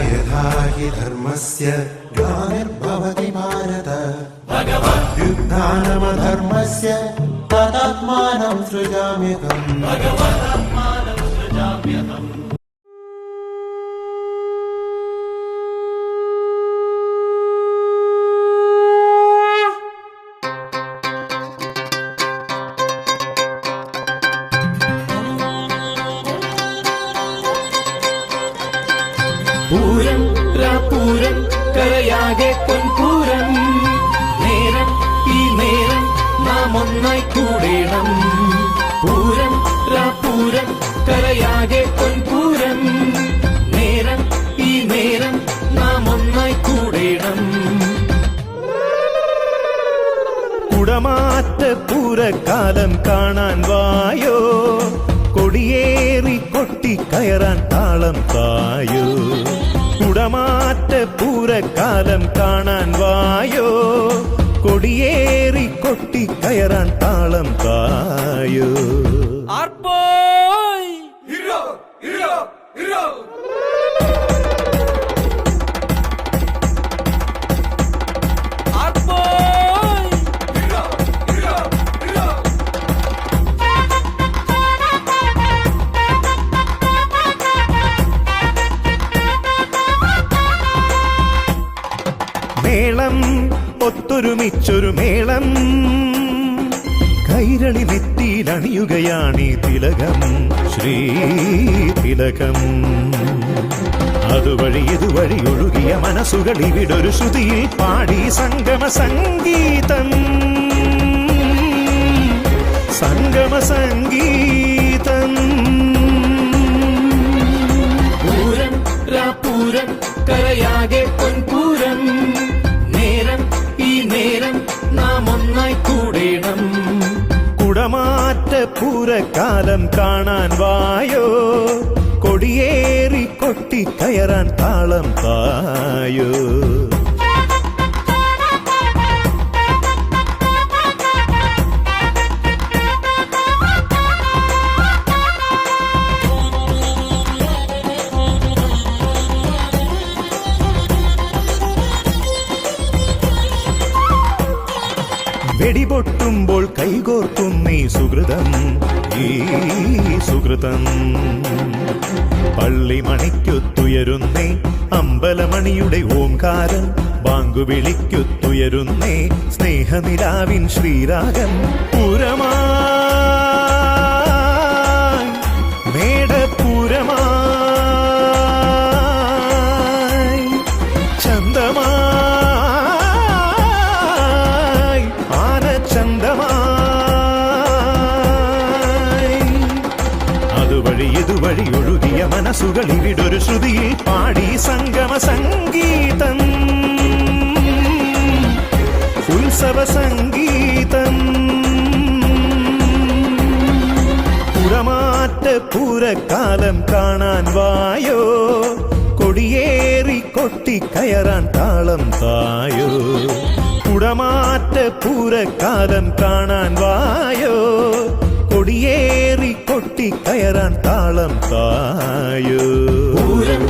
यथा हि धर्मस्य ग्लानिर्भवति भारत युद्धानमधर्मस्य तदात्मानं सृजाम्यहम्। പൂരം രാപൂരം കരയാകെ പൊൻപൂരം നേരം ഈ നേരം നാം ഒന്നായി കൂടേണം. പൂരം രാപൂരം കരയാകെ പൊൻപൂരം നേരം ഈ നേരം നാം ഒന്നായി കൂടേണം. കുടമാറ്റ പൂരക്കാലം കാണാൻ വായോ, കൊടിയേറി കൊട്ടിക്കയറാൻ താളം തായോ. കുടമാറ്റ പൂരക്കാലം കാണാൻ വായോ, കൊടിയേറി കൊട്ടിക്കയറാൻ താളം തായോ. മേളം ഒത്തൊരുമിച്ചൊരു മേളം, കൈരളി നെറ്റിയിലണിയുകയാണീ തിലകം, ശ്രീ തിലകം. അതുവഴി ഇതുവഴി ഒഴുകിയ മനസ്സുകൾ ഇവിടൊരു ശ്രുതിയിൽ പാടി സംഗമ സംഗീതം, സംഗമ സംഗീതം. പൂരം രാപൂരം കരയാകെ പൊൻപൂരം നേരം ഈ നേരം നാം ഒന്നായി കൂടേണം. കുടമാറ്റ പൂരക്കാലം കാണാൻ വായോ, കൊടിയേറി കൊട്ടിക്കയറാൻ താളം തായോ. വെടിപൊട്ടുമ്പോൾ കൈകോർക്കും നീ സുഹൃതം, ഈ സുഹൃതം. പള്ളിമണിക്കൊത്തുയരുന്നേ അമ്പലമണിയുടെ ഓംകാരം, ബാങ്കുവിളിക്കൊത്തുയരുന്നേ സ്നേഹനിലാവിൻ ശ്രീരാഗം. പൂരമായി മേടപ്പൂരമായി ചന്തമായി അതുവഴി ഇതുവഴി ഒഴുകിയ മനസ്സുകൾ ഇവിടൊരു ശ്രുതിയിൽ പാടി സംഗമ സംഗീതം, ഉത്സവ സംഗീതം. കുടമാറ്റ പൂരക്കാലം കാണാൻ വായോ, കൊടിയേറി കൊട്ടിക്കയറാൻ താളം തായോ. കുടമാറ്റ പൂരക്കാലം കാണാൻ വായോ, കൊടിയേറി കൊട്ടിക്കയറാൻ താളം തായോ. പൂരം